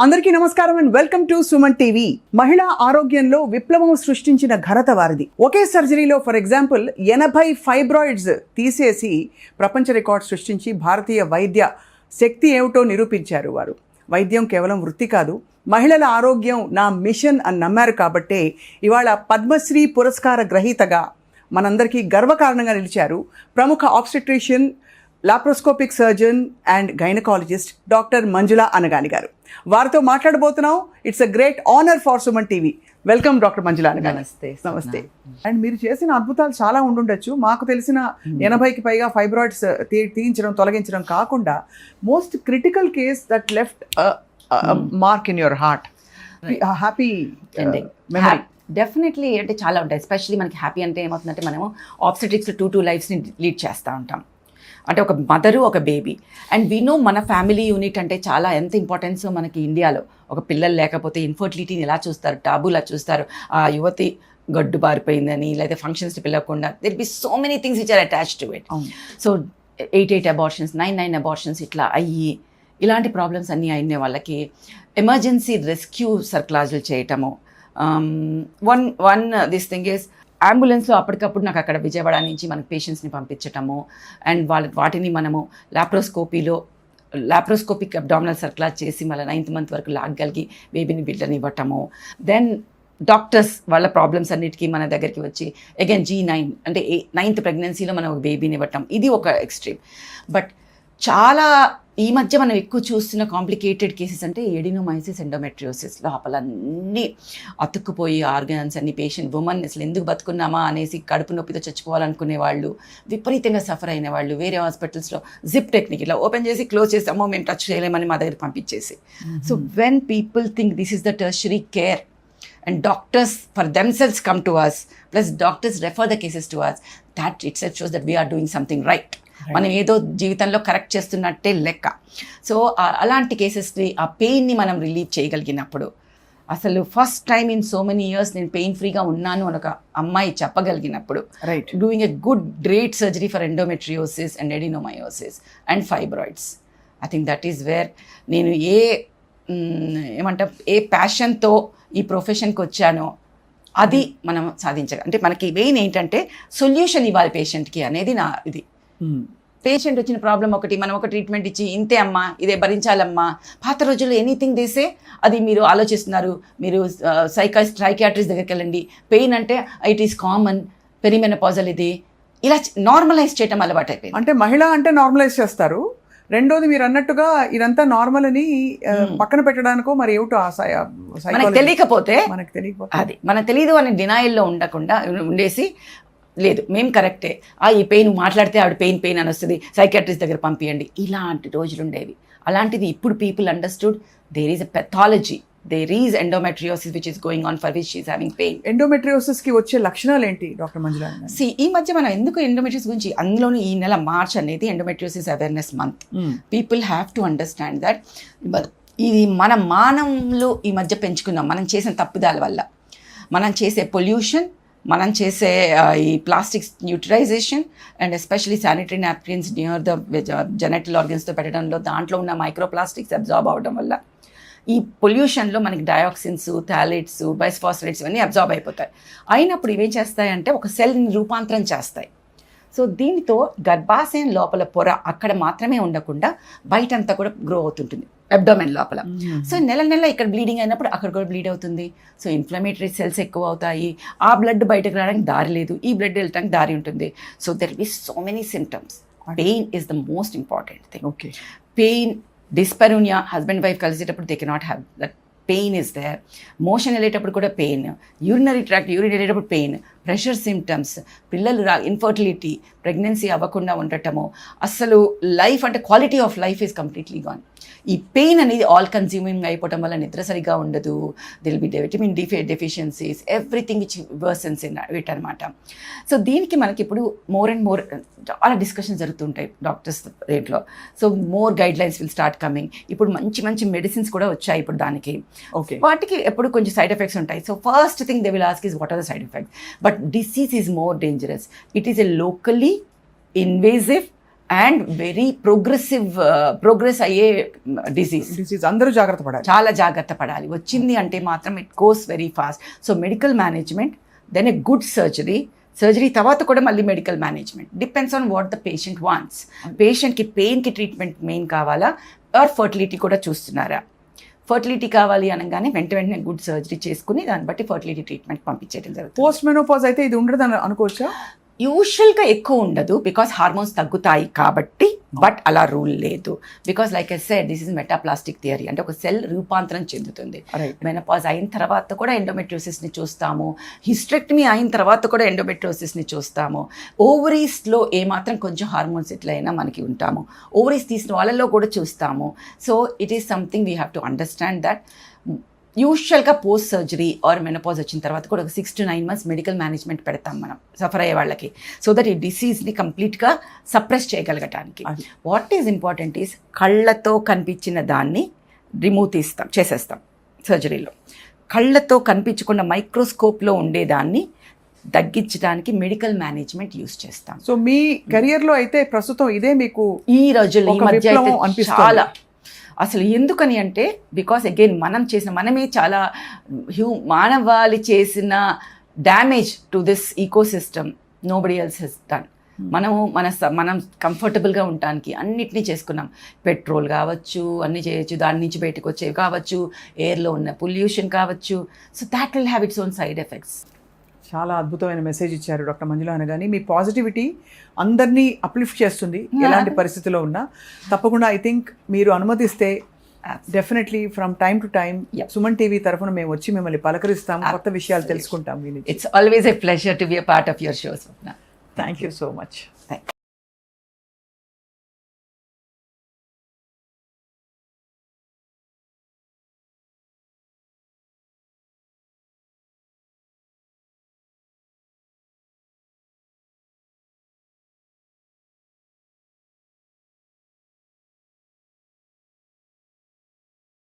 అందరికీ నమస్కారం and welcome to Suman TV. మహిళా ఆరోగ్యంలో విప్లవం సృష్టించిన ఘనత వారిది. ఒకే సర్జరీలో ఫర్ ఎగ్జాంపుల్ 80 ఫైబ్రాయిడ్స్ తీసేసి ప్రపంచ రికార్డ్ సృష్టించి భారతీయ వైద్య శక్తి ఏమిటో నిరూపించారు వారు. వైద్యం కేవలం వృత్తి కాదు, మహిళల ఆరోగ్యం నా మిషన్ అని నమ్మారు కాబట్టే ఇవాళ పద్మశ్రీ పురస్కార గ్రహీతగా మనందరికీ గర్వకారణంగా నిలిచారు ప్రముఖ obstetrician, laparoscopic surgeon and gynaecologist doctor Manjula Anagani గారు. వారితో మాట్లాడబోతున్నాం. It's a great honour for Suman TV. Welcome doctor Manjula Anagani. నమస్తే. అండ్ మీరు చేసిన అద్భుతాలు చాలా ఉండుండొచ్చు. మాకు తెలిసిన 80కి పైగా ఫైబ్రాయిడ్స్ తీయించడం, తొలగించడం కాకుండా most critical case that left mark in your heart. Happy memory. Definitely అంటే చాలా ఉంటాయి. ఎస్పెషల్లీ మనకి హ్యాపీ అంటే ఏమవుతుందంటే మనము ఆబ్స్టెట్రిక్స్లో టూ లైఫ్స్ని లీడ్ చేస్తూ ఉంటాం. అంటే ఒక మదరు, ఒక బేబీ. అండ్ వీ నో మన ఫ్యామిలీ యూనిట్ అంటే చాలా ఎంత ఇంపార్టెన్స్ మనకి ఇండియాలో. ఒక పిల్లలు లేకపోతే ఇన్ఫర్టిలిటీని ఎలా చూస్తారు, టాబులా చూస్తారు. ఆ యువతి గడ్డు బారిపోయిందని, లేదా ఫంక్షన్స్కి పిలవకుండా, there be so many things which are attach to it. So 8 abortions, 9 abortions ఇట్లా అయ్యి ఇలాంటి ప్రాబ్లమ్స్ అన్నీ అయిన వాళ్ళకి ఎమర్జెన్సీ రెస్క్యూ సర్క్లాజులు చేయటము. వన్ దిస్ థింగ్ ఈస్ అంబులెన్స్లో అప్పటికప్పుడు నాకు అక్కడ విజయవాడ నుంచి మనకు పేషెంట్స్ని పంపించటము. అండ్ వాటిని మనము లాప్రోస్కోపిక్ అబ్డామినల్ సర్క్లాజ్ చేసి మళ్ళీ 9th month వరకు లాగగలిగి బేబీని బిడ్డని ఇవ్వటము. దెన్ డాక్టర్స్ వాళ్ళ ప్రాబ్లమ్స్ అన్నిటికీ మన దగ్గరికి వచ్చి అగైన్ G9 అంటే 9th ప్రెగ్నెన్సీలో మనం ఒక బేబీని ఇవ్వటం. ఇది ఒక ఎక్స్ట్రీమ్. బట్ చాలా ఈ మధ్య మనం ఎక్కువ చూస్తున్న కాంప్లికేటెడ్ కేసెస్ అంటే ఎడినోమైసిస్, ఎండోమెట్రియోసిస్. లోపల అన్నీ అతుక్కుపోయి ఆర్గన్స్ అన్ని పేషెంట్ ఉమెన్ అసలు ఎందుకు బతుకున్నామా అనేసి కడుపు నొప్పితో చచ్చిపోవాలనుకునే వాళ్ళు, విపరీతంగా సఫర్ అయిన వాళ్ళు వేరే హాస్పిటల్స్లో జిప్ టెక్నిక్ ఇలా ఓపెన్ చేసి క్లోజ్ చేసామో మేము టచ్ చేయలేమని మా దగ్గర పంపించేసి. So when people think this is the tertiary care and doctors for themselves come to us, plus doctors refer the cases to us, that itself shows that we are doing something right. మనం ఏదో జీవితంలో correct చేస్తున్నట్టే లెక్క. So అలాంటి కేసెస్ని, ఆ పెయిన్ని మనం relieve చేయగలిగినప్పుడు, అసలు first time in so many years నేను పెయిన్ ఫ్రీగా ఉన్నాను అని ఒక అమ్మాయి చెప్పగలిగినప్పుడు, right, doing a good great surgery for endometriosis and adenomyosis and fibroids, I think that is where నేను ఏ ప్యాషన్తో ఈ ప్రొఫెషన్కి వచ్చానో అది మనం సాధించాలి. అంటే మనకి మెయిన్ ఏంటంటే సొల్యూషన్ ఇవ్వాలి పేషెంట్కి అనేది నా ఇది. పేషెంట్ వచ్చిన ప్రాబ్లం ఒకటి, మనం ఒక ట్రీట్మెంట్ ఇచ్చి ఇంతే అమ్మా, ఇదే భరించాలమ్మా. పాత రోజుల్లో ఎనీథింగ్ తీసే అది మీరు ఆలోచిస్తున్నారు, మీరు సైకియాట్రిస్ట్ దగ్గరికి వెళ్ళండి, పెయిన్ అంటే ఇట్ ఈస్ కామన్, పెరిమెనోపాజల్ ఇది ఇలా నార్మలైజ్ చేయటం అలవాటు అయిపోయింది. అంటే మహిళ అంటే నార్మలైజ్ చేస్తారు. రెండోది మీరు అన్నట్టుగా ఇదంతా నార్మల్ అని పక్కన పెట్టడానికో మరి ఏమిటో మనకు తెలియకపోతే అది మనకు తెలియదు అని డినాయిల్లో ఉండేసి లేదు మేము కరెక్టే, ఈ పెయిన్ మాట్లాడితే ఆవిడ పెయిన్ అని వస్తుంది, సైకియాట్రిస్ట్ దగ్గర పంపించండి, ఇలాంటి రోజులు ఉండేవి. అలాంటిది ఇప్పుడు people understood there is a pathology, there is endometriosis which is going on for which she is having pain. ఎండోమెట్రియోసిస్కి వచ్చే లక్షణాలు ఏంటి డాక్టర్ మంజుల? ఈ మధ్య మనం ఎందుకు ఎండోమెట్రియోసిస్ గురించి, అందులోనూ ఈ నెల మార్చ్ అనేది endometriosis awareness month. People have to understand that ఇది మన మానవులు ఈ మధ్య పెంచుకున్నాం మనం చేసిన తప్పుదాల వల్ల. మనం చేసే పొల్యూషన్, మనం చేసే ఈ plastics utilization and especially sanitary napkins near the genital ఆర్గన్స్తో పెట్టడంలో దాంట్లో ఉన్న మైక్రో ప్లాస్టిక్స్ అబ్జార్బ్ అవడం వల్ల ఈ పొల్యూషన్లో మనకి డయాక్సిన్స్, థాలేట్స్, బైస్ఫాస్ఫేట్స్ ఇవన్నీ అబ్జార్బ్ అయిపోతాయి. అయినప్పుడు ఇవేం చేస్తాయంటే ఒక సెల్ని రూపాంతరం చేస్తాయి. సో దీనితో గర్భాశయం లోపల పొర అక్కడ మాత్రమే ఉండకుండా బయటంతా కూడా గ్రో అవుతుంటుంది అబ్డోమెన్ లోపల. సో నెల ఇక్కడ బ్లీడింగ్ అయినప్పుడు అక్కడ కూడా బ్లీడ్ అవుతుంది. సో ఇన్ఫ్లమేటరీ సెల్స్ ఎక్కువ అవుతాయి, ఆ బ్లడ్ బయటకు రావడానికి దారి లేదు, ఈ బ్లడ్ వెళ్ళడానికి దారి ఉంటుంది. So there be so many symptoms. Pain is the most important thing. Okay, pain, dyspareunia, husband wife కలిసేటప్పుడు they cannot have that, pain is there. Motion వెళ్ళేటప్పుడు కూడా పెయిన్, యూరినరీ ట్రాక్ట్ యూరిన్ వెళ్ళేటప్పుడు పెయిన్, ప్రెషర్ సిమ్టమ్స్, పిల్లలు infertility, pregnancy అవ్వకుండా ఉండటము, అసలు life అంటే quality of life is completely gone. ఈ పెయిన్ అనేది ఆల్ కన్స్యూమింగ్ అయిపోవటం వల్ల నిద్ర సరిగా ఉండదు, దిల్ B vitamin D deficiencies, everything which worsens in it అనమాట. సో దీనికి మనకి ఇప్పుడు మోర్ అండ్ మోర్ చాలా డిస్కషన్ జరుగుతుంటాయి డాక్టర్స్ రేట్లో. So more guide lines will start coming. ఇప్పుడు మంచి మెడిసిన్స్ కూడా వచ్చాయి ఇప్పుడు దానికి. ఓకే, వాటికి ఎప్పుడు కొంచెం సైడ్ ఎఫెక్ట్స్ ఉంటాయి. So first thing they will ask is what are the side effects. But disease is more dangerous. It is a locally invasive and very progress అయ్యే డిసీజ్ అందరూ జాగ్రత్త పడాలి. చాలా జాగ్రత్త పడాలి. వచ్చింది అంటే మాత్రం it goes very fast. So medical management, then a good surgery తర్వాత కూడా మళ్ళీ medical management depends on what the patient wants. పేషెంట్కి పెయిన్కి ట్రీట్మెంట్ మెయిన్ కావాలా ఆర్ ఫర్టిలిటీ కూడా చూస్తున్నారా? ఫర్టిలిటీ కావాలి అనగానే వెంటనే గుడ్ సర్జరీ చేసుకుని దాన్ని బట్టి ఫర్టిలిటీ ట్రీట్మెంట్ పంపించేయడం జరుగుతుంది. పోస్ట్ మెనోపాజ్ అయితే ఇది ఉండదు అనుకోవచ్చా? యూజువల్గా ఎక్కువ ఉండదు బికాస్ హార్మోన్స్ తగ్గుతాయి కాబట్టి, బట్ అలా రూల్ లేదు. Because like I said this is metaplastic theory, అంటే ఒక సెల్ రూపాంతరం చెందుతుంది. మెనోపాజ్ అయిన తర్వాత కూడా ఎండోమెట్రియోసిస్ని చూస్తాము, హిస్టెక్టమీ అయిన తర్వాత కూడా ఎండోమెట్రియోసిస్ని చూస్తాము. ఓవరీస్లో ఏమాత్రం కొంచెం హార్మోన్స్ ఎట్లయినా మనకి ఉంటాము, ఓవరీస్ తీసిన వాళ్ళల్లో కూడా చూస్తాము. So it is something we have to understand that యూజువల్గా పోస్ట్ సర్జరీ ఆర్ మెనోపాజ్ వచ్చిన తర్వాత కూడా ఒక 6 to 9 months మెడికల్ మేనేజ్మెంట్ పెడతాం మనం సఫర్ అయ్యే వాళ్ళకి, సో దట్ ఈ డిసీజ్ని కంప్లీట్గా సప్రెస్ చేయగలగటానికి. వాట్ ఈజ్ ఇంపార్టెంట్ ఈజ్ కళ్ళతో కనిపించిన దాన్ని చేసేస్తాం సర్జరీలో. కళ్ళతో కనిపించకుండా మైక్రోస్కోప్లో ఉండేదాన్ని తగ్గించడానికి మెడికల్ మేనేజ్మెంట్ యూస్ చేస్తాం. సో మీ కెరియర్లో అయితే ప్రస్తుతం ఇదే మీకు ఈ రోజుల్లో ఈ మధ్య అయితే అనిపిస్తుంది చాలా. అసలు ఎందుకని అంటే బికాస్ అగైన్ మనమే చాలా మానవాళి చేసిన damage to this ecosystem nobody else has done. మనం కంఫర్టబుల్గా ఉండటానికి అన్నిటినీ చేసుకున్నాం. పెట్రోల్ కావచ్చు, అన్నీ చేయొచ్చు, దాని నుంచి బయటకు వచ్చేవి కావచ్చు, ఎయిర్లో ఉన్న పొల్యూషన్ కావచ్చు. So that will have its own side effects. చాలా అద్భుతమైన మెసేజ్ ఇచ్చారు డాక్టర్ మంజుల అనగాని. మీ పాజిటివిటీ అందరినీ అప్లిఫ్ట్ చేస్తుంది ఎలాంటి పరిస్థితిలో ఉన్నా. తప్పకుండా ఐ థింక్ మీరు అనుమతిస్తే definitely from time to time Suman TV తరఫున మేము వచ్చి మిమ్మల్ని పలకరిస్తాం, కొత్త విషయాలు తెలుసుకుంటాం. It's always a pleasure to be a part of your shows. Thank you so much.